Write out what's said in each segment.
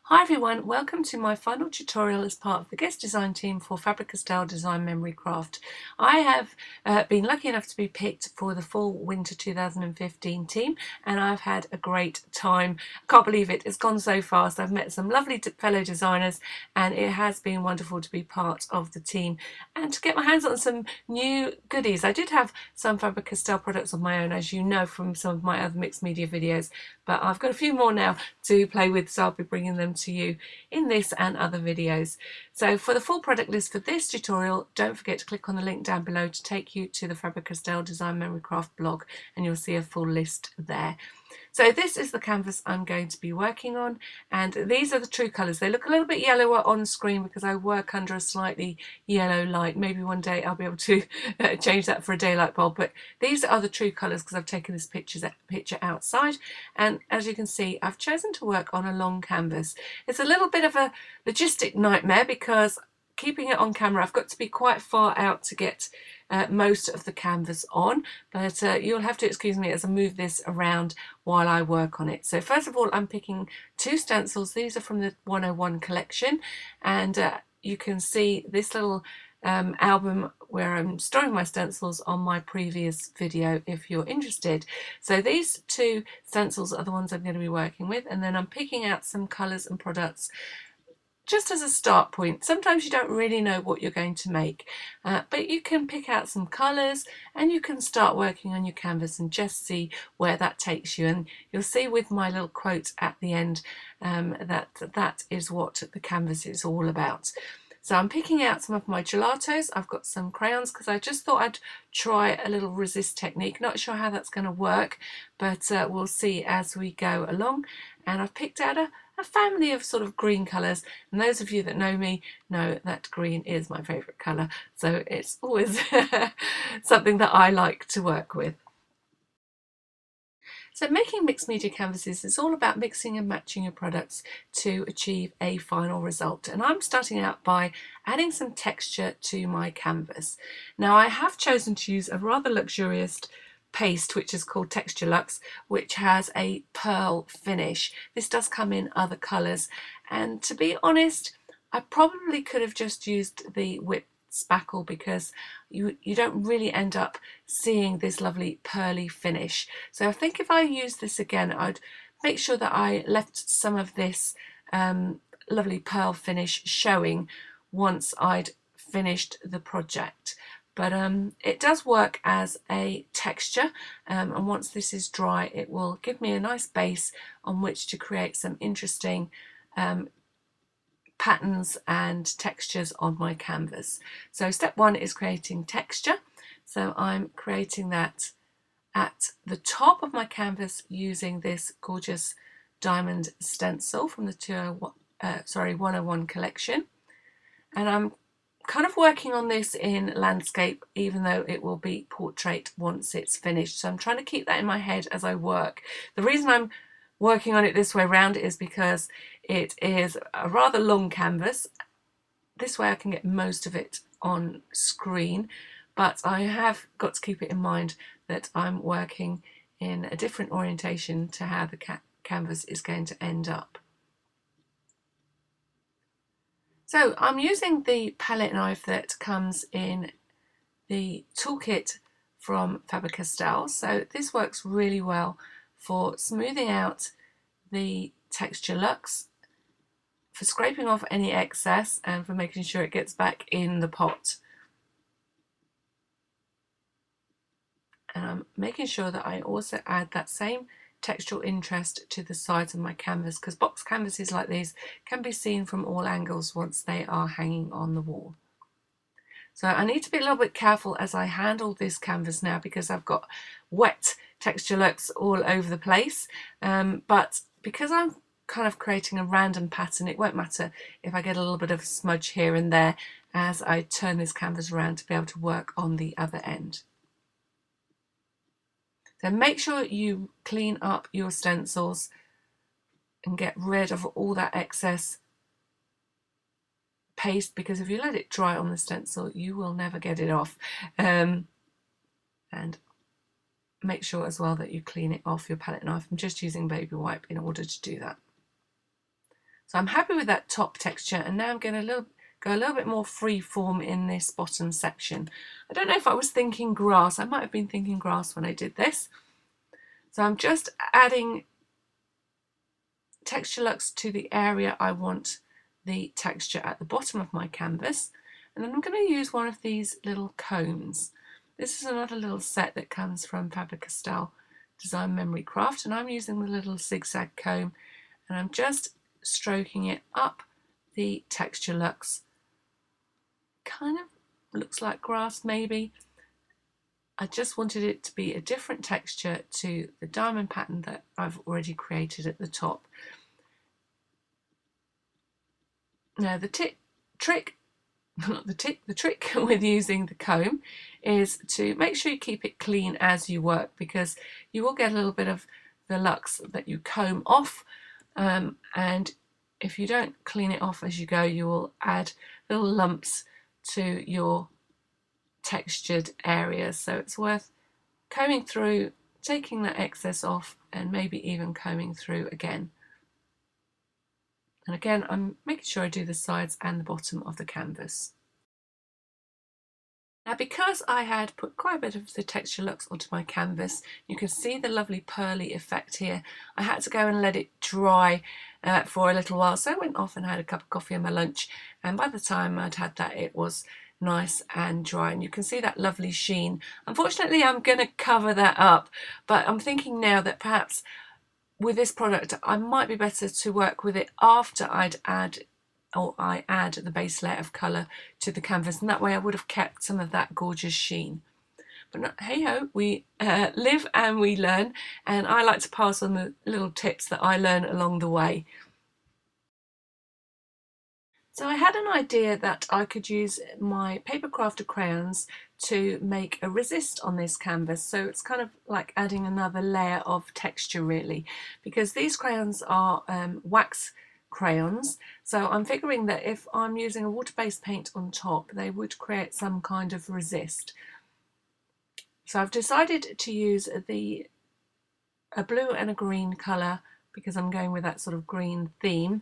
Hi everyone, welcome to my final tutorial as part of the guest design team for Faber-Castell Design Memory Craft. I have been lucky enough to be picked for the fall winter 2015 team and I've had a great time. I can't believe it, it's gone so fast. I've met some lovely fellow designers and it has been wonderful to be part of the team and to get my hands on some new goodies. I did have some Faber-Castell products of my own, as you know from some of my other mixed media videos, but I've got a few more now to play with, so I'll be bringing them to you in this and other videos. So for the full product list for this tutorial, don't forget to click on the link down below to take you to the Faber-Castell Design Memory Craft blog, and you'll see a full list there. So this is the canvas I'm going to be working on, and these are the true colours. They look a little bit yellower on screen because I work under a slightly yellow light. Maybe one day I'll be able to change that for a daylight bulb, but these are the true colours because I've taken this picture outside, and as you can see I've chosen to work on a long canvas. It's a little bit of a logistic nightmare because keeping it on camera I've got to be quite far out to get most of the canvas on, but you'll have to excuse me as I move this around while I work on it. So first of all, I'm picking two stencils. These are from the 101 collection, and you can see this little album where I'm storing my stencils on my previous video if you're interested. So these two stencils are the ones I'm going to be working with, and then I'm picking out some colours and products just as a start point. Sometimes you don't really know what you're going to make, but you can pick out some colours and you can start working on your canvas and just see where that takes you. And you'll see with my little quote at the end that is what the canvas is all about. So I'm picking out some of my gelatos. I've got some crayons because I just thought I'd try a little resist technique. Not sure how that's going to work, but we'll see as we go along. And I've picked out a family of sort of green colours, and those of you that know me know that green is my favourite colour, so it's always something that I like to work with. So making mixed media canvases is all about mixing and matching your products to achieve a final result, and I'm starting out by adding some texture to my canvas. Now I have chosen to use a rather luxurious paste which is called Texture Luxe, which has a pearl finish. This does come in other colours, and to be honest I probably could have just used the whipped spackle because you don't really end up seeing this lovely pearly finish. So I think if I use this again I'd make sure that I left some of this lovely pearl finish showing once I'd finished the project. But it does work as a texture, and once this is dry it will give me a nice base on which to create some interesting patterns and textures on my canvas. So step one is creating texture. So I'm creating that at the top of my canvas using this gorgeous diamond stencil from the 101 collection, and I'm kind of working on this in landscape even though it will be portrait once it's finished. So I'm trying to keep that in my head as I work. The reason I'm working on it this way around is because it is a rather long canvas. This way I can get most of it on screen, but I have got to keep it in mind that I'm working in a different orientation to how the canvas is going to end up. So I'm using the palette knife that comes in the toolkit from Faber-Castell. So this works really well for smoothing out the Texture Luxe, for scraping off any excess, and for making sure it gets back in the pot. And I'm making sure that I also add that same textural interest to the sides of my canvas, because box canvases like these can be seen from all angles once they are hanging on the wall. So I need to be a little bit careful as I handle this canvas now because I've got wet Texture Luxe all over the place, but because I'm kind of creating a random pattern, it won't matter if I get a little bit of smudge here and there as I turn this canvas around to be able to work on the other end. So make sure you clean up your stencils and get rid of all that excess paste, because if you let it dry on the stencil you will never get it off. And make sure as well that you clean it off your palette knife. I'm just using baby wipe in order to do that. So I'm happy with that top texture, and now I'm going to go a little bit more free form in this bottom section. I don't know if I was thinking grass. I might have been thinking grass when I did this. So I'm just adding texture lux to the area I want the texture at the bottom of my canvas, and then I'm going to use one of these little combs. This is another little set that comes from Faber-Castell Design Memory Craft, and I'm using the little zigzag comb, and I'm just stroking it up the texture lux. Kind of looks like grass maybe. I just wanted it to be a different texture to the diamond pattern that I've already created at the top. Now the trick with using the comb is to make sure you keep it clean as you work, because you will get a little bit of the lux that you comb off, and if you don't clean it off as you go, you will add little lumps to your textured areas. So it's worth combing through, taking that excess off, and maybe even combing through again. And again, I'm making sure I do the sides and the bottom of the canvas. Now, because I had put quite a bit of the texture lux onto my canvas, you can see the lovely pearly effect here. I had to go and let it dry for a little while, so I went off and had a cup of coffee and my lunch, and by the time I'd had that, it was nice and dry, and you can see that lovely sheen. Unfortunately, I'm going to cover that up, but I'm thinking now that perhaps with this product I might be better to work with it after I add the base layer of colour to the canvas, and that way I would have kept some of that gorgeous sheen. But hey ho, we live and we learn, and I like to pass on the little tips that I learn along the way. So I had an idea that I could use my paper crafted crayons to make a resist on this canvas. So it's kind of like adding another layer of texture really, because these crayons are wax crayons. So I'm figuring that if I'm using a water-based paint on top, they would create some kind of resist. So I've decided to use a blue and a green colour because I'm going with that sort of green theme.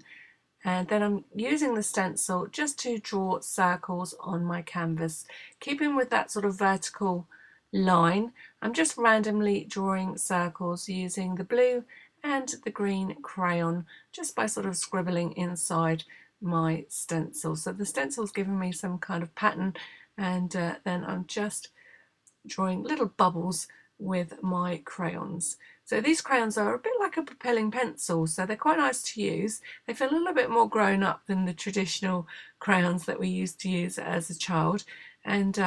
And then I'm using the stencil just to draw circles on my canvas, keeping with that sort of vertical line. I'm just randomly drawing circles using the blue and the green crayon, just by sort of scribbling inside my stencil. So the stencil's giving me some kind of pattern, and then I'm just drawing little bubbles with my crayons. So these crayons are a bit like a propelling pencil, so they're quite nice to use. They feel a little bit more grown up than the traditional crayons that we used to use as a child, and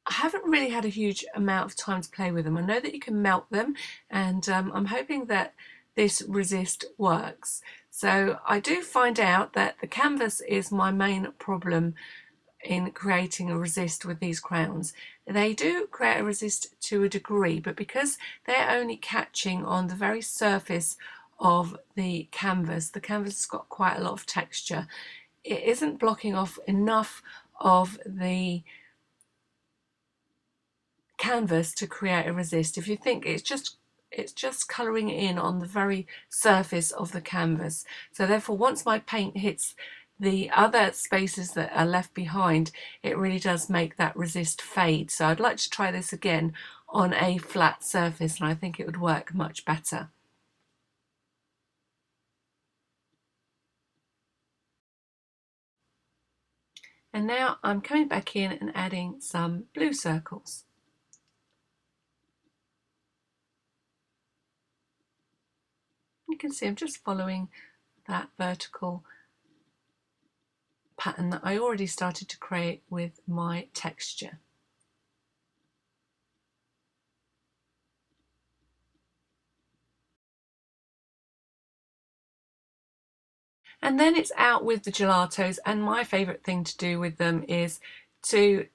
I haven't really had a huge amount of time to play with them. I know that you can melt them, and I'm hoping that this resist works. So I do find out that the canvas is my main problem in creating a resist with these crayons. They do create a resist to a degree, but because they're only catching on the very surface of the canvas has got quite a lot of texture. It isn't blocking off enough of the canvas to create a resist. If you think it's just colouring in on the very surface of the canvas. So therefore, once my paint hits the other spaces that are left behind, it really does make that resist fade. So I'd like to try this again on a flat surface, and I think it would work much better. And now I'm coming back in and adding some blue circles. You can see I'm just following that vertical pattern that I already started to create with my texture. And then it's out with the gelatos, and my favourite thing to do with them is to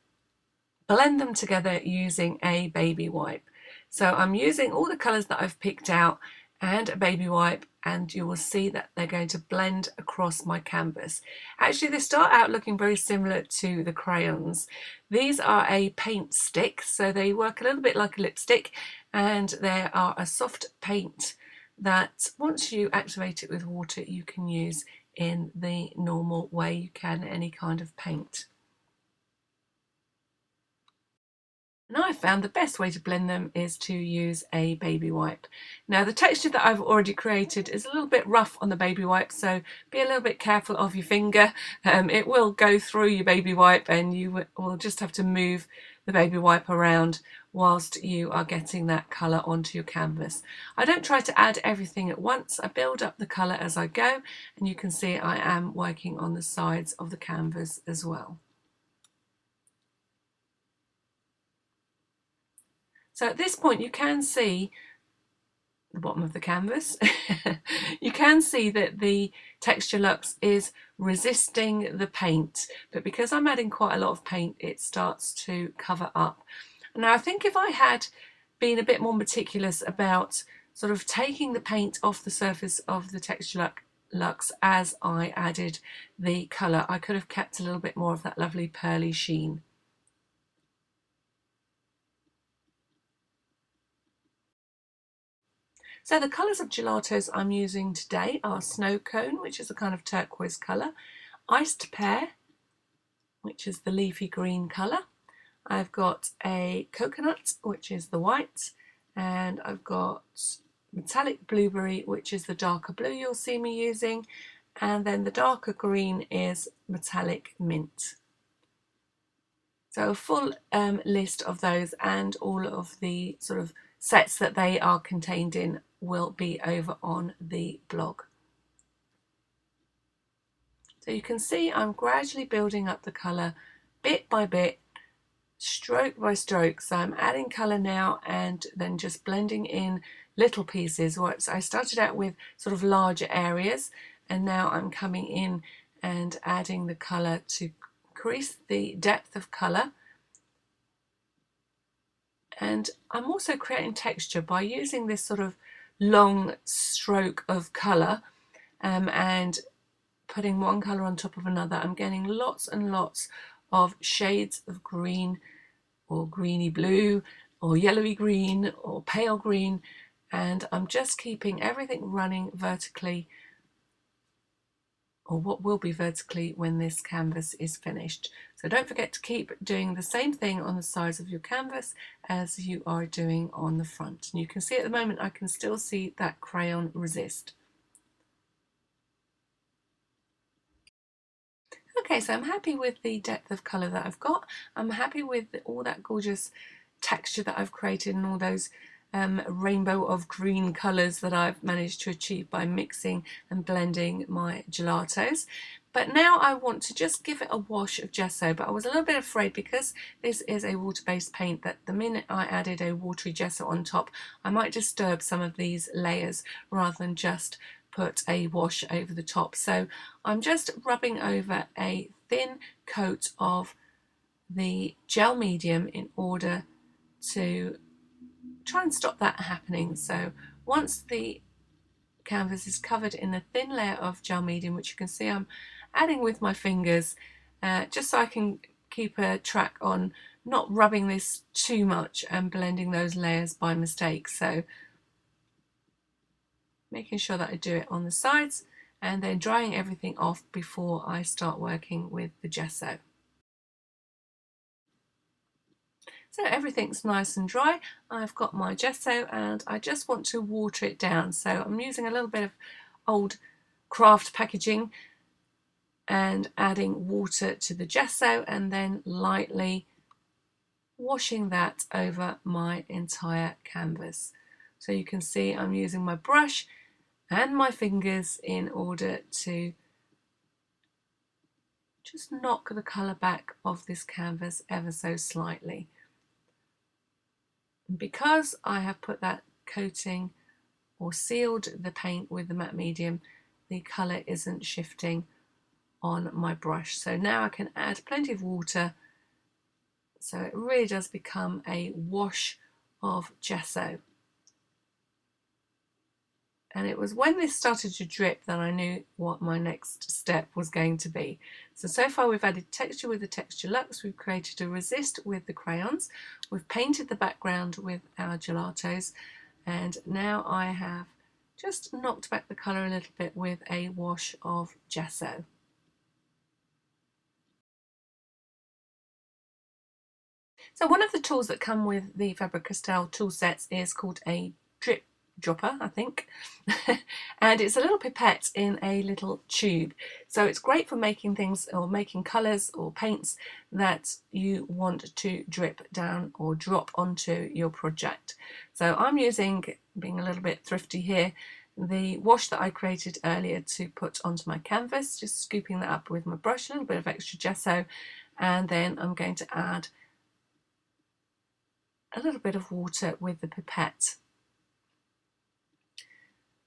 blend them together using a baby wipe. So I'm using all the colours that I've picked out and a baby wipe, and you will see that they're going to blend across my canvas. Actually, they start out looking very similar to the crayons. These are a paint stick, so they work a little bit like a lipstick, and they are a soft paint that once you activate it with water, you can use in the normal way you can any kind of paint. And I found the best way to blend them is to use a baby wipe. Now the texture that I've already created is a little bit rough on the baby wipe, so be a little bit careful of your finger. It will go through your baby wipe and you will just have to move the baby wipe around whilst you are getting that colour onto your canvas. I don't try to add everything at once. I build up the colour as I go, and you can see I am working on the sides of the canvas as well. So at this point you can see the bottom of the canvas. You can see that the texture lux is resisting the paint, but because I'm adding quite a lot of paint, it starts to cover up. Now I think if I had been a bit more meticulous about sort of taking the paint off the surface of the texture lux as I added the colour, I could have kept a little bit more of that lovely pearly sheen. So the colours of gelatos I'm using today are Snow Cone, which is a kind of turquoise colour, Iced Pear, which is the leafy green colour. I've got a Coconut, which is the white, and I've got Metallic Blueberry, which is the darker blue you'll see me using, and then the darker green is Metallic Mint. So a full list of those and all of the sort of sets that they are contained in will be over on the blog. So you can see I'm gradually building up the colour bit by bit, stroke by stroke. So I'm adding colour now and then just blending in little pieces. I started out with sort of larger areas, and now I'm coming in and adding the colour to increase the depth of colour. And I'm also creating texture by using this sort of long stroke of colour and putting one colour on top of another. I'm getting lots and lots of shades of green or greeny blue or yellowy green or pale green, and I'm just keeping everything running vertically, or what will be vertically when this canvas is finished. So don't forget to keep doing the same thing on the sides of your canvas as you are doing on the front. And you can see at the moment I can still see that crayon resist. Okay, so I'm happy with the depth of colour that I've got. I'm happy with all that gorgeous texture that I've created and all those rainbow of green colours that I've managed to achieve by mixing and blending my gelatos. But now I want to just give it a wash of gesso, but I was a little bit afraid because this is a water-based paint that the minute I added a watery gesso on top, I might disturb some of these layers rather than just put a wash over the top. So I'm just rubbing over a thin coat of the gel medium in order to try and stop that happening. So once the canvas is covered in a thin layer of gel medium, which you can see I'm adding with my fingers, just so I can keep a track on not rubbing this too much and blending those layers by mistake. So making sure that I do it on the sides and then drying everything off before I start working with the gesso. So everything's nice and dry. I've got my gesso and I just want to water it down. So I'm using a little bit of old craft packaging and adding water to the gesso and then lightly washing that over my entire canvas. So you can see I'm using my brush and my fingers in order to just knock the colour back of this canvas ever so slightly. And because I have put that coating or sealed the paint with the matte medium, the colour isn't shifting on my brush. So now I can add plenty of water so it really does become a wash of gesso. And it was when this started to drip that I knew what my next step was going to be. So far we've added texture with the Texture Lux, we've created a resist with the crayons, we've painted the background with our gelatos, and now I have just knocked back the colour a little bit with a wash of gesso. So one of the tools that come with the Faber-Castell tool sets is called a drip dropper, I think. And it's a little pipette in a little tube. So it's great for making things or making colours or paints that you want to drip down or drop onto your project. So I'm using, being a little bit thrifty here, the wash that I created earlier to put onto my canvas, just scooping that up with my brush, a little bit of extra gesso, and then I'm going to add a little bit of water with the pipette.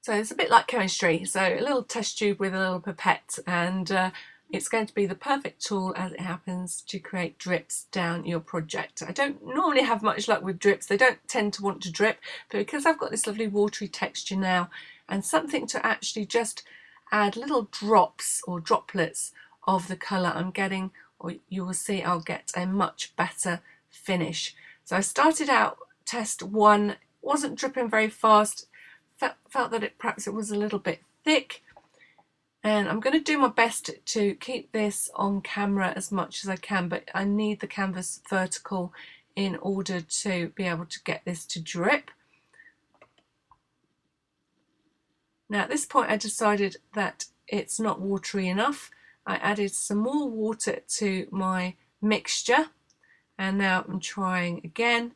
So it's a bit like chemistry, so a little test tube with a little pipette, and it's going to be the perfect tool, as it happens, to create drips down your project. I don't normally have much luck with drips, they don't tend to want to drip, but because I've got this lovely watery texture now and something to actually just add little drops or droplets of the colour I'm getting, or you will see I'll get a much better finish. So I started out test one, wasn't dripping very fast, felt that perhaps it was a little bit thick, and I'm going to do my best to keep this on camera as much as I can, but I need the canvas vertical in order to be able to get this to drip. Now at this point I decided that it's not watery enough. I added some more water to my mixture, and now I'm trying again,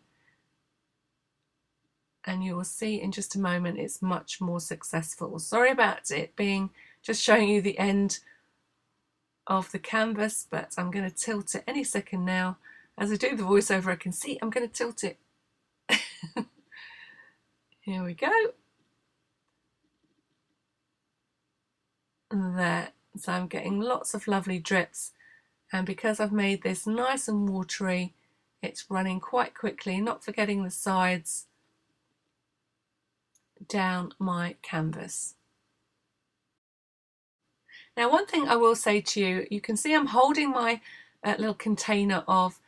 and you will see in just a moment it's much more successful. Sorry about it being just showing you the end of the canvas, but I'm going to tilt it any second now. As I do the voiceover, I can see I'm going to tilt it. Here we go. There. So I'm getting lots of lovely drips, and because I've made this nice and watery, it's running quite quickly, not forgetting the sides down my canvas. Now one thing I will say to you, you can see I'm holding my little container of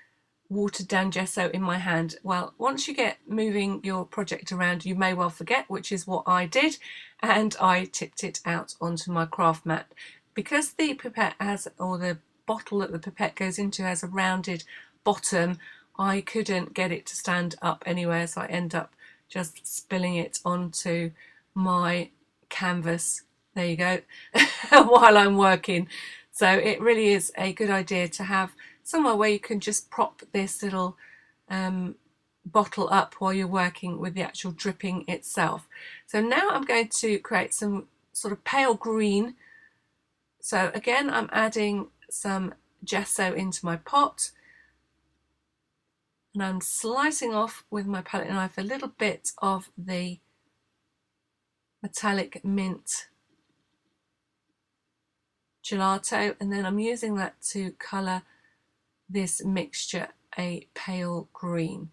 watered down gesso in my hand. Well, once you get moving your project around, you may well forget, which is what I did, and I tipped it out onto my craft mat. Because the pipette has, or the bottle that the pipette goes into has a rounded bottom, I couldn't get it to stand up anywhere, so I end up just spilling it onto my canvas. There you go. While I'm working. So it really is a good idea to have somewhere where you can just prop this little bottle up while you're working with the actual dripping itself. So now I'm going to create some sort of pale green. So again, I'm adding some gesso into my pot, and I'm slicing off with my palette knife a little bit of the metallic mint gelato, and then I'm using that to colour this mixture a pale green.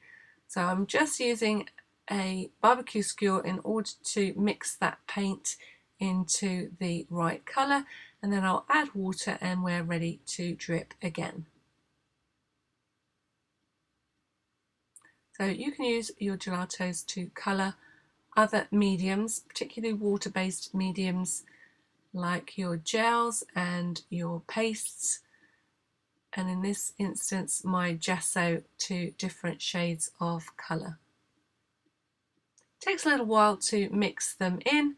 So I'm just using a barbecue skewer in order to mix that paint into the right colour, and then I'll add water and we're ready to drip again. So you can use your gelatos to colour other mediums, particularly water-based mediums like your gels and your pastes, and in this instance my gesso to different shades of colour. It takes a little while to mix them in.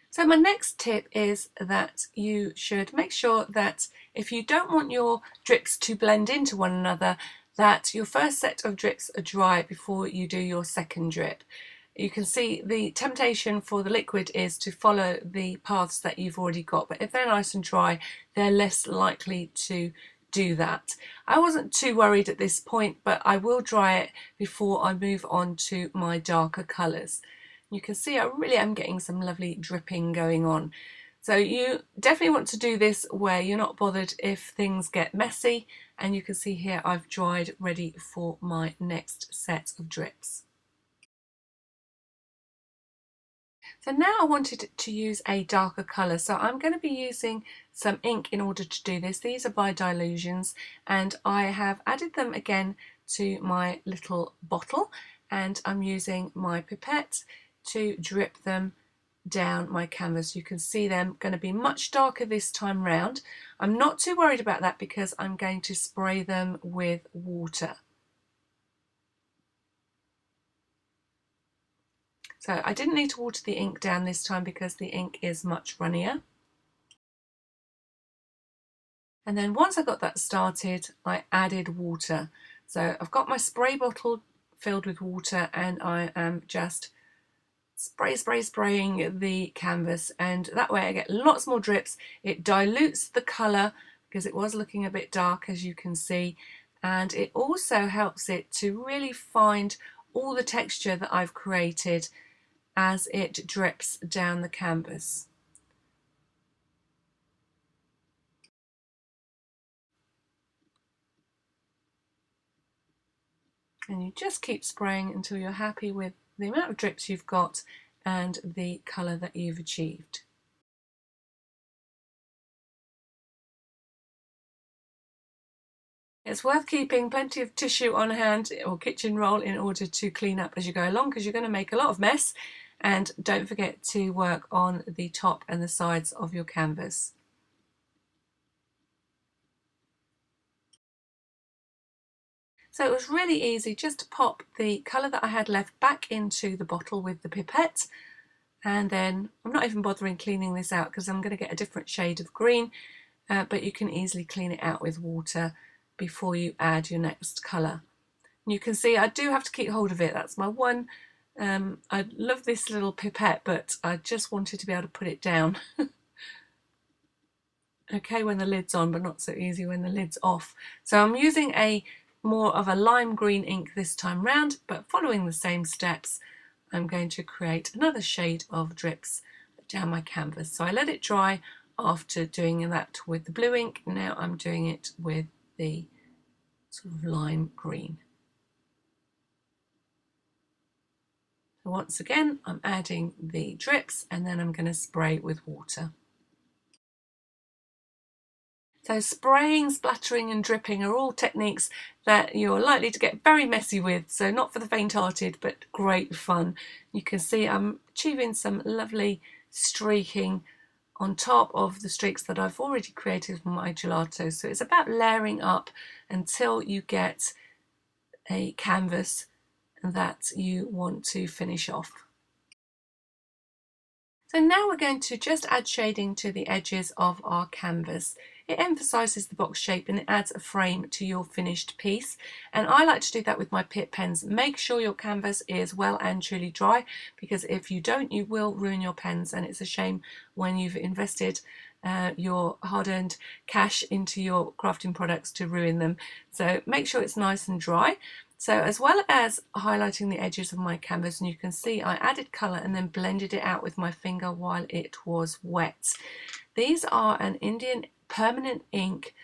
So my next tip is that you should make sure that if you don't want your drips to blend into one another, that your first set of drips are dry before you do your second drip. You can see the temptation for the liquid is to follow the paths that you've already got, but if they're nice and dry, they're less likely to do that. I wasn't too worried at this point, but I will dry it before I move on to my darker colours. You can see I really am getting some lovely dripping going on. So you definitely want to do this where you're not bothered if things get messy, and you can see here I've dried ready for my next set of drips. So now I wanted to use a darker colour, so I'm going to be using some ink in order to do this. These are by Dilutions, and I have added them again to my little bottle, and I'm using my pipette to drip them down my canvas. You can see them going to be much darker this time round. I'm not too worried about that because I'm going to spray them with water. So I didn't need to water the ink down this time because the ink is much runnier. And then once I got that started, I added water. So I've got my spray bottle filled with water, and I am just spraying the canvas, and that way I get lots more drips. It dilutes the colour because it was looking a bit dark, as you can see, and it also helps it to really find all the texture that I've created as it drips down the canvas. And you just keep spraying until you're happy with the amount of drips you've got and the colour that you've achieved. It's worth keeping plenty of tissue on hand or kitchen roll in order to clean up as you go along, because you're going to make a lot of mess. And don't forget to work on the top and the sides of your canvas. So it was really easy just to pop the colour that I had left back into the bottle with the pipette, and then I'm not even bothering cleaning this out because I'm going to get a different shade of green, but you can easily clean it out with water before you add your next colour. And you can see I do have to keep hold of it. That's my one. I love this little pipette, but I just wanted to be able to put it down. Okay when the lid's on, but not so easy when the lid's off. So I'm using a more of a lime green ink this time round, but following the same steps, I'm going to create another shade of drips down my canvas. So I let it dry after doing that with the blue ink. Now I'm doing it with the sort of lime green. So once again, I'm adding the drips, and then I'm going to spray with water. So spraying, splattering and dripping are all techniques that you're likely to get very messy with, so not for the faint-hearted, but great fun. You can see I'm achieving some lovely streaking on top of the streaks that I've already created from my gelato. So it's about layering up until you get a canvas that you want to finish off. So now we're going to just add shading to the edges of our canvas. It emphasises the box shape and it adds a frame to your finished piece. And I like to do that with my Pitt pens. Make sure your canvas is well and truly dry, because if you don't, you will ruin your pens, and it's a shame when you've invested your hard-earned cash into your crafting products to ruin them. So make sure it's nice and dry. So as well as highlighting the edges of my canvas, and you can see I added colour and then blended it out with my finger while it was wet. These are an Indian permanent ink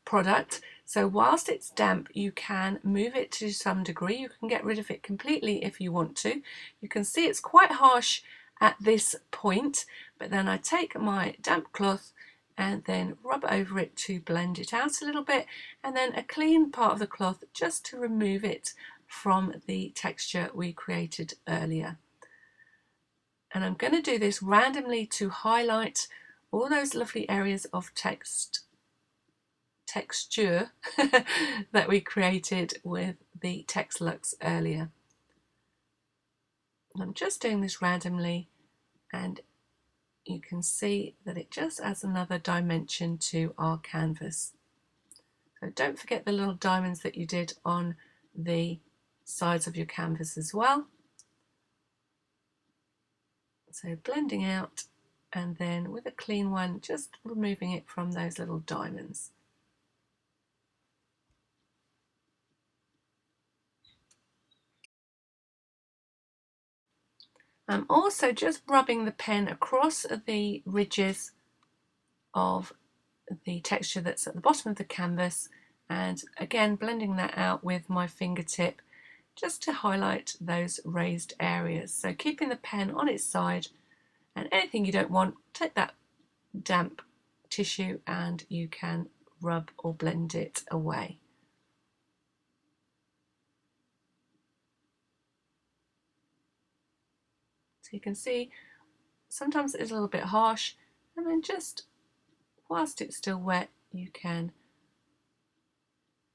product, so whilst it's damp you can move it to some degree. You can get rid of it completely if you want to. You can see it's quite harsh at this point, but then I take my damp cloth and then rub over it to blend it out a little bit, and then a clean part of the cloth just to remove it from the texture we created earlier. And I'm going to do this randomly to highlight all those lovely areas of texture that we created with the Text Lux earlier. And I'm just doing this randomly, and you can see that it just adds another dimension to our canvas. So don't forget the little diamonds that you did on the sides of your canvas as well. So blending out, and then with a clean one just removing it from those little diamonds. I'm also just rubbing the pen across the ridges of the texture that's at the bottom of the canvas, and again blending that out with my fingertip just to highlight those raised areas. So keeping the pen on its side, and anything you don't want, take that damp tissue and you can rub or blend it away. So you can see sometimes it's a little bit harsh, and then just whilst it's still wet you can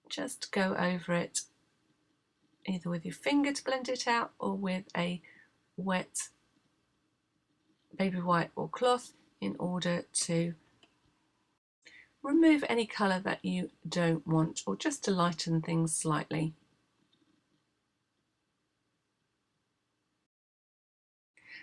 just go over it either with your finger to blend it out or with a wet baby white or cloth in order to remove any colour that you don't want, or just to lighten things slightly.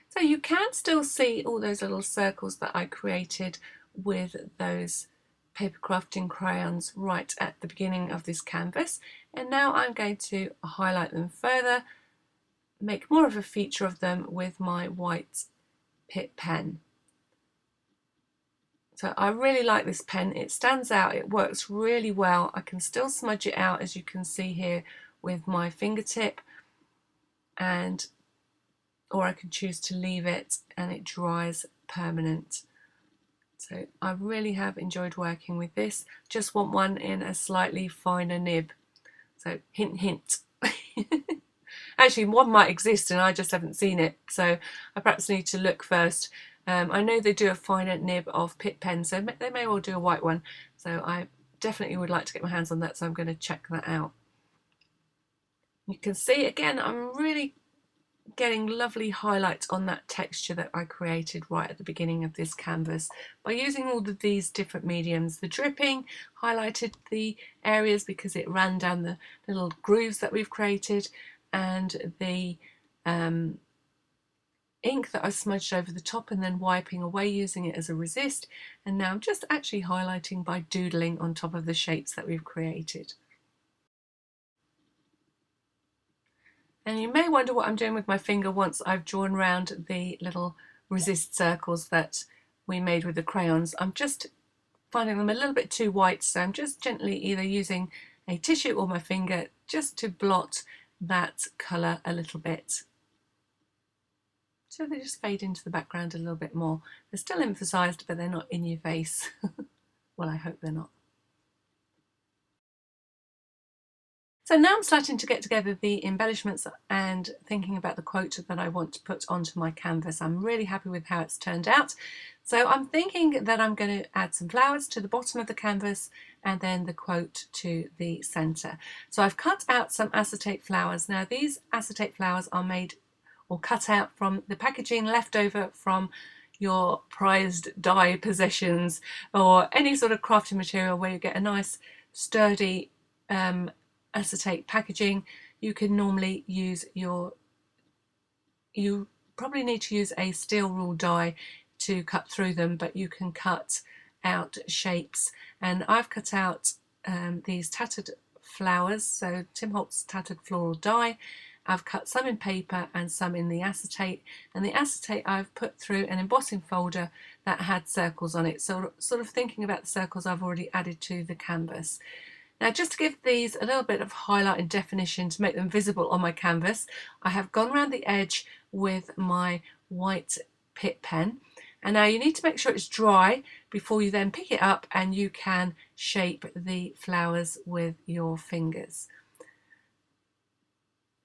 So you can still see all those little circles that I created with those paper crafting crayons right at the beginning of this canvas, and now I'm going to highlight them further, make more of a feature of them with my white Pitt pen. So I really like this pen, it stands out, it works really well. I can still smudge it out, as you can see here, with my fingertip, or I can choose to leave it and it dries permanent. So I really have enjoyed working with this. Just want one in a slightly finer nib. So hint hint. Actually, one might exist and I just haven't seen it, so I perhaps need to look first. I know they do a finer nib of Pitt pen, so they may well do a white one. So I definitely would like to get my hands on that, so I'm going to check that out. You can see again, I'm really getting lovely highlights on that texture that I created right at the beginning of this canvas by using all of these different mediums. The dripping highlighted the areas because it ran down the little grooves that we've created, and the ink that I smudged over the top and then wiping away using it as a resist, and now I'm just actually highlighting by doodling on top of the shapes that we've created. And you may wonder what I'm doing with my finger once I've drawn around the little resist circles that we made with the crayons. I'm just finding them a little bit too white, so I'm just gently either using a tissue or my finger just to blot that colour a little bit. So they just fade into the background a little bit more. They're still emphasised, but they're not in your face. Well, I hope they're not. So now I'm starting to get together the embellishments and thinking about the quote that I want to put onto my canvas. I'm really happy with how it's turned out. So I'm thinking that I'm going to add some flowers to the bottom of the canvas and then the quote to the centre. So I've cut out some acetate flowers. Now these acetate flowers are made or cut out from the packaging left over from your prized die possessions or any sort of crafting material where you get a nice sturdy acetate packaging. You can normally use you probably need to use a steel rule die to cut through them, but you can cut out shapes, and I've cut out these tattered flowers, so Tim Holtz tattered floral die. I've cut some in paper and some in the acetate, and the acetate I've put through an embossing folder that had circles on it, so sort of thinking about the circles I've already added to the canvas. Now, just to give these a little bit of highlight and definition to make them visible on my canvas, I have gone around the edge with my white Pitt pen. And now you need to make sure it's dry before you then pick it up and you can shape the flowers with your fingers.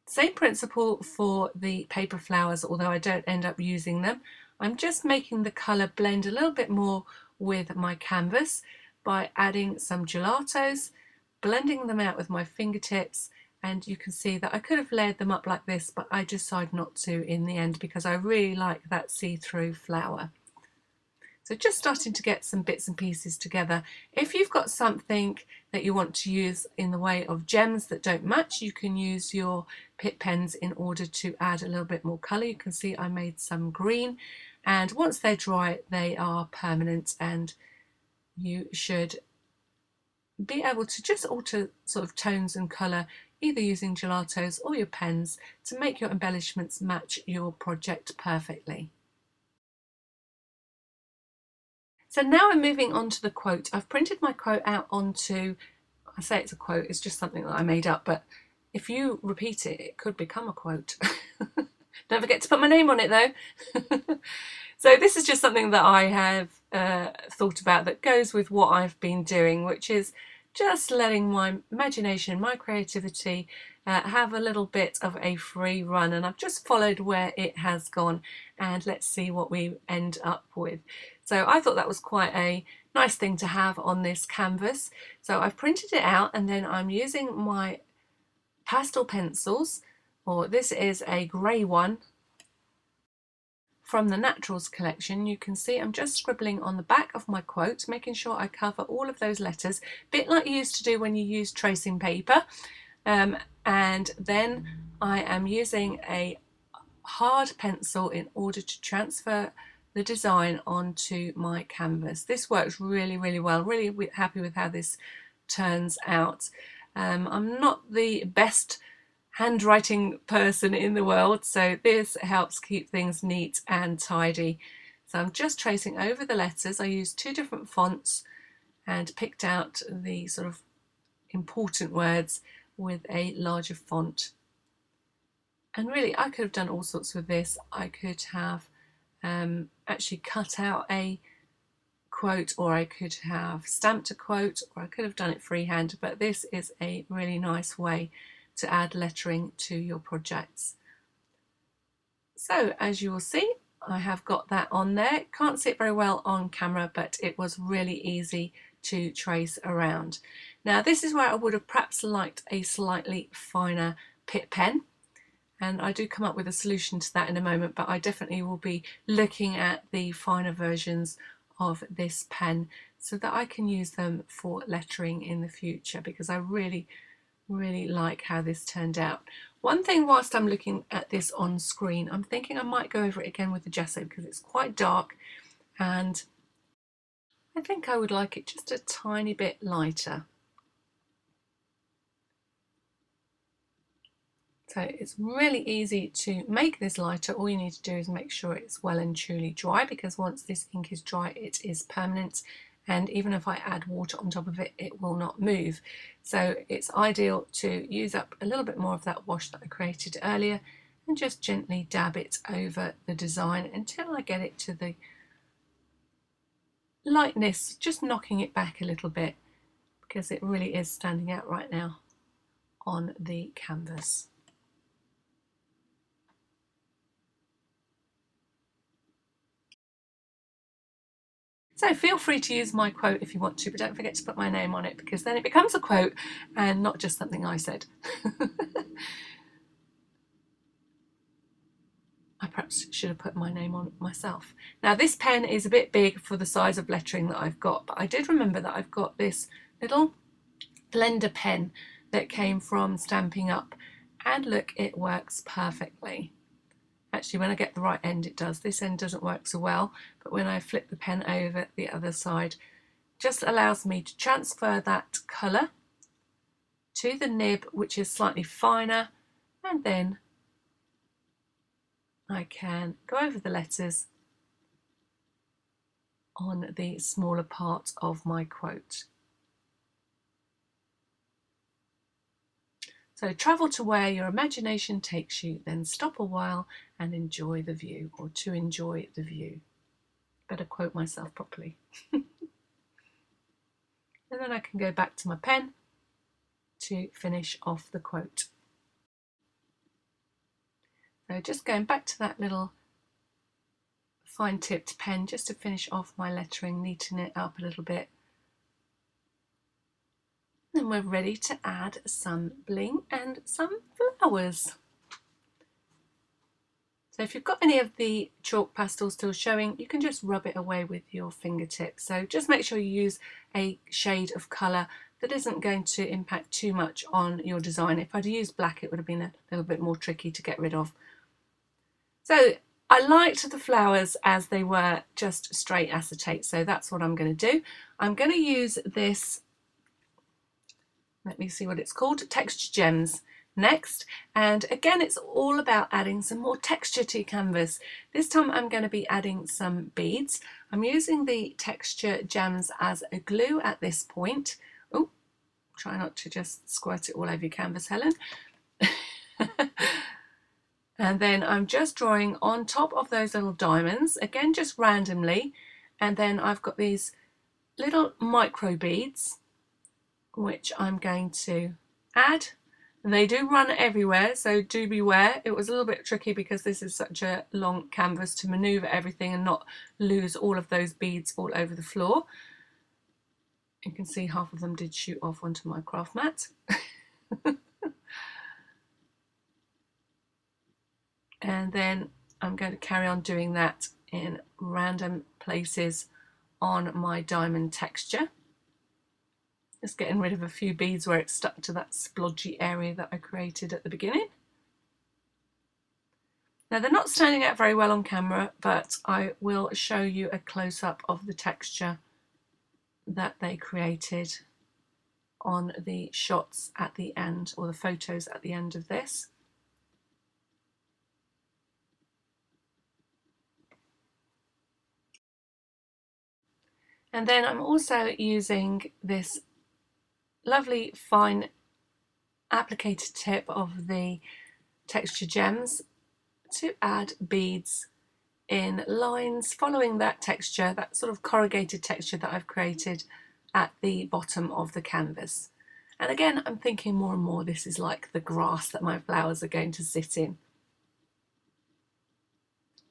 Same principle for the paper flowers, although I don't end up using them. I'm just making the colour blend a little bit more with my canvas by adding some gelatos, blending them out with my fingertips, and you can see that I could have layered them up like this, but I decided not to in the end because I really like that see-through flower. So just starting to get some bits and pieces together. If you've got something that you want to use in the way of gems that don't match, you can use your Pitt pens in order to add a little bit more colour. You can see I made some green, and once they're dry they are permanent, and you should be able to just alter sort of tones and colour either using gelatos or your pens to make your embellishments match your project perfectly. So now I'm moving on to the quote. I've printed my quote out onto, I say it's a quote, it's just something that I made up, but if you repeat it, it could become a quote. Don't forget to put my name on it though. So this is just something that I have thought about that goes with what I've been doing, which is just letting my imagination, my creativity have a little bit of a free run, and I've just followed where it has gone, and let's see what we end up with. So I thought that was quite a nice thing to have on this canvas. So I've printed it out, and then I'm using my pastel pencils, or this is a grey one from the Naturals collection. You can see I'm just scribbling on the back of my quote, making sure I cover all of those letters, a bit like you used to do when you use tracing paper. And then I am using a hard pencil in order to transfer the design onto my canvas. This works really, really well. Really happy with how this turns out. I'm not the best handwriting person in the world, so this helps keep things neat and tidy. So I'm just tracing over the letters. I used 2 different fonts and picked out the sort of important words with a larger font. And really I could have done all sorts with this. I could have actually cut out a quote, or I could have stamped a quote, or I could have done it freehand, but this is a really nice way to add lettering to your projects. So as you will see, I have got that on there. Can't see it very well on camera, but it was really easy to trace around. Now this is where I would have perhaps liked a slightly finer Pitt pen, and I do come up with a solution to that in a moment, but I definitely will be looking at the finer versions of this pen so that I can use them for lettering in the future, because I really like how this turned out. One thing whilst I'm looking at this on screen, I'm thinking I might go over it again with the gesso because it's quite dark, and I think I would like it just a tiny bit lighter. So it's really easy to make this lighter. All you need to do is make sure it's well and truly dry, because once this ink is dry it is permanent, and even if I add water on top of it, it will not move. So it's ideal to use up a little bit more of that wash that I created earlier and just gently dab it over the design until I get it to the lightness, just knocking it back a little bit, because it really is standing out right now on the canvas. So feel free to use my quote if you want to, but don't forget to put my name on it, because then it becomes a quote and not just something I said. I perhaps should have put my name on it myself. Now this pen is a bit big for the size of lettering that I've got, but I did remember that I've got this little blender pen that came from Stamping Up, and look, it works perfectly. Actually, when I get the right end it does. This end doesn't work so well, but when I flip the pen over the other side, just allows me to transfer that colour to the nib, which is slightly finer, and then I can go over the letters on the smaller part of my quote. So travel to where your imagination takes you, then stop a while and enjoy the view, or to enjoy the view. Better quote myself properly. And then I can go back to my pen to finish off the quote. So just going back to that little fine tipped pen just to finish off my lettering, neaten it up a little bit. Then we're ready to add some bling and some flowers. So if you've got any of the chalk pastels still showing, you can just rub it away with your fingertips. So just make sure you use a shade of colour that isn't going to impact too much on your design. If I'd used black, it would have been a little bit more tricky to get rid of. So I liked the flowers as they were just straight acetate, so that's what I'm going to do. I'm going to use this, let me see what it's called, Texture Gems next, and again it's all about adding some more texture to canvas. This time I'm going to be adding some beads. I'm using the Texture Gems as a glue at this point. Oh, try not to just squirt it all over your canvas, Helen. And then I'm just drawing on top of those little diamonds, again just randomly, and then I've got these little micro beads which I'm going to add. And they do run everywhere, so do beware. It was a little bit tricky because this is such a long canvas to maneuver everything and not lose all of those beads all over the floor. You can see half of them did shoot off onto my craft mat. And then I'm going to carry on doing that in random places on my diamond texture. Just getting rid of a few beads where it's stuck to that splodgy area that I created at the beginning. Now they're not standing out very well on camera, but I will show you a close-up of the texture that they created on the shots at the end, or the photos at the end of this. And then I'm also using this lovely fine applicator tip of the texture gems to add beads in lines following that texture, that sort of corrugated texture that I've created at the bottom of the canvas. And again, I'm thinking more and more this is like the grass that my flowers are going to sit in.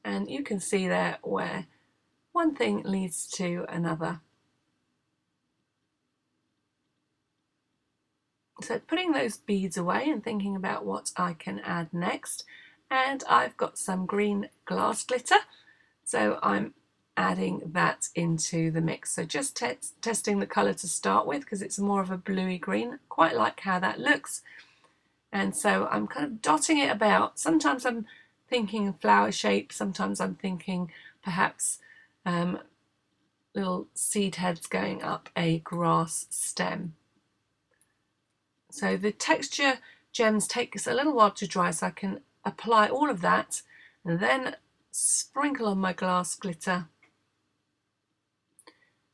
And you can see there where one thing leads to another. So putting those beads away and thinking about what I can add next. And I've got some green glass glitter, so I'm adding that into the mix. So just testing the colour to start with because it's more of a bluey green. Quite like how that looks. And so I'm kind of dotting it about. Sometimes I'm thinking flower shape, sometimes I'm thinking perhaps little seed heads going up a grass stem. So the texture gems take us a little while to dry, so I can apply all of that and then sprinkle on my glass glitter.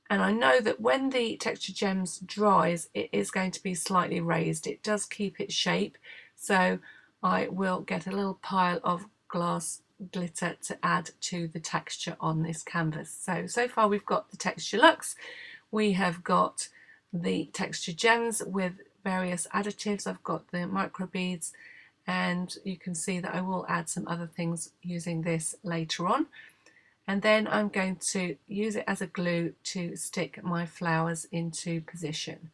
And I know that when the texture gems dries, it is going to be slightly raised. It does keep its shape, so I will get a little pile of glass glitter to add to the texture on this canvas. So far we've got the texture luxe, we have got the texture gems with various additives, I've got the micro beads, and you can see that I will add some other things using this later on. And then I'm going to use it as a glue to stick my flowers into position.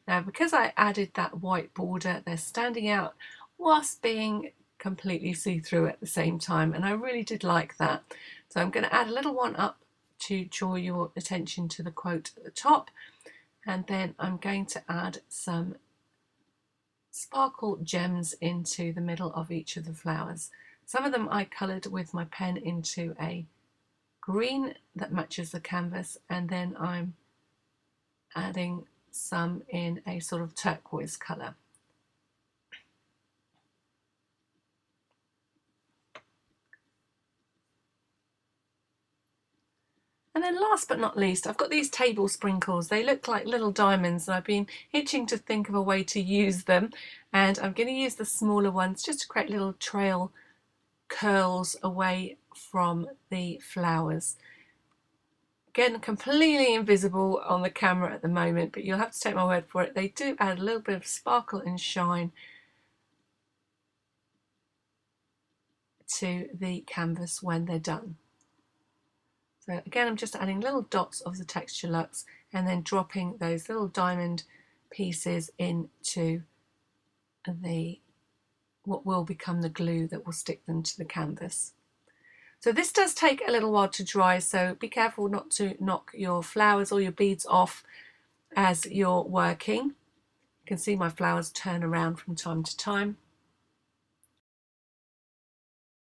Now because I added that white border, they're standing out whilst being completely see-through at the same time, and I really did like that. So I'm going to add a little one up to draw your attention to the quote at the top, and then I'm going to add some sparkle gems into the middle of each of the flowers. Some of them I coloured with my pen into a green that matches the canvas, and then I'm adding some in a sort of turquoise colour. And then last but not least, I've got these table sprinkles. They look like little diamonds and I've been itching to think of a way to use them, and I'm going to use the smaller ones just to create little trail curls away from the flowers. Again, completely invisible on the camera at the moment, but you'll have to take my word for it. They do add a little bit of sparkle and shine to the canvas when they're done. So again, I'm just adding little dots of the texture luxe and then dropping those little diamond pieces into what will become the glue that will stick them to the canvas. So this does take a little while to dry, so be careful not to knock your flowers or your beads off as you're working. You can see my flowers turn around from time to time.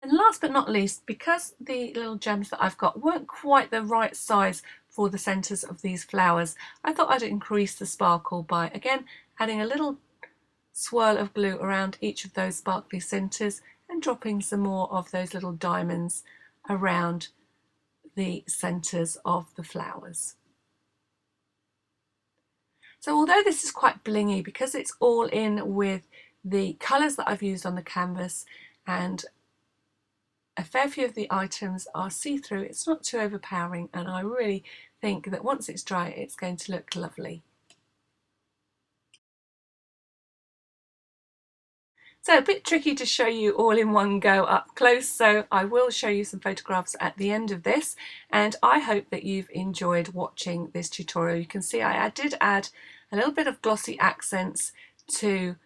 And last but not least, because the little gems that I've got weren't quite the right size for the centres of these flowers, I thought I'd increase the sparkle by, again, adding a little swirl of glue around each of those sparkly centres and dropping some more of those little diamonds around the centres of the flowers. So although this is quite blingy, because it's all in with the colours that I've used on the canvas, and a fair few of the items are see-through. It's not too overpowering, and I really think that once it's dry it's going to look lovely. So a bit tricky to show you all in one go up close, so I will show you some photographs at the end of this, and I hope that you've enjoyed watching this tutorial. You can see I did add a little bit of glossy accents to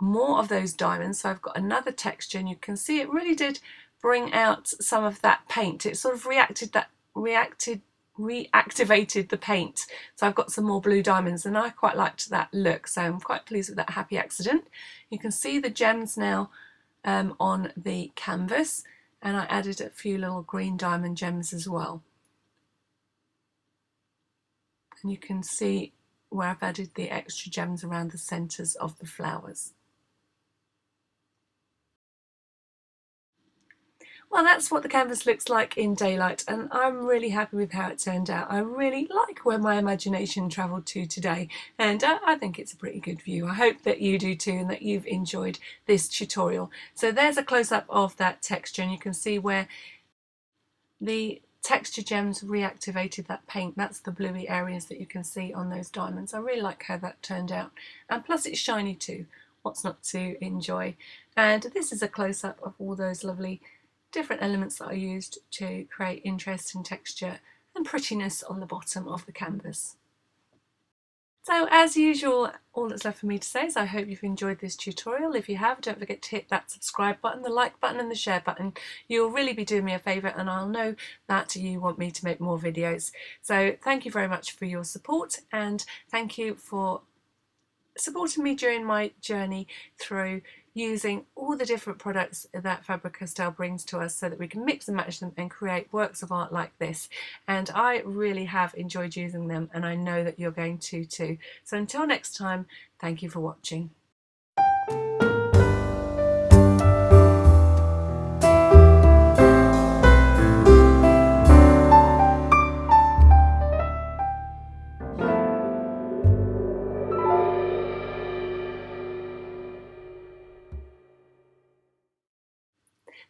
more of those diamonds, so I've got another texture, and you can see it really did bring out some of that paint. It sort of reactivated the paint, so I've got some more blue diamonds, and I quite liked that look, so I'm quite pleased with that happy accident. You can see the gems now on the canvas, and I added a few little green diamond gems as well, and you can see where I've added the extra gems around the centres of the flowers. Well, that's what the canvas looks like in daylight, and I'm really happy with how it turned out. I really like where my imagination travelled to today, and I think it's a pretty good view. I hope that you do too, and that you've enjoyed this tutorial. So there's a close-up of that texture, and you can see where the texture gems reactivated that paint. That's the bluey areas that you can see on those diamonds. I really like how that turned out, and plus it's shiny too. What's not to enjoy? And this is a close-up of all those lovely different elements that I used to create interest and texture and prettiness on the bottom of the canvas. So as usual, all that's left for me to say is I hope you've enjoyed this tutorial. If you have, don't forget to hit that subscribe button, the like button and the share button. You'll really be doing me a favour, and I'll know that you want me to make more videos. So thank you very much for your support, and thank you for supporting me during my journey through using all the different products that Faber-Castell brings to us so that we can mix and match them and create works of art like this. And I really have enjoyed using them, and I know that you're going to too. So until next time, thank you for watching.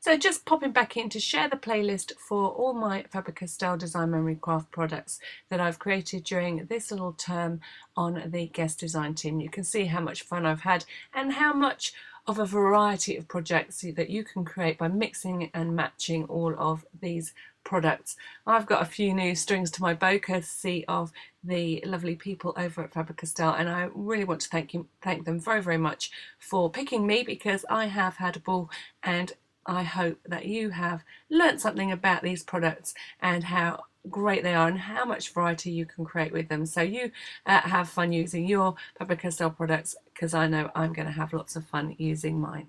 So just popping back in to share the playlist for all my Faber-Castell Design Memory Craft products that I've created during this little term on the guest design team. You can see how much fun I've had and how much of a variety of projects that you can create by mixing and matching all of these products. I've got a few new strings to my bow courtesy of the lovely people over at Faber-Castell, and I really want to thank them very, very much for picking me, because I have had a ball, and I hope that you have learnt something about these products and how great they are and how much variety you can create with them. So you have fun using your Faber-Castell products, because I know I'm going to have lots of fun using mine.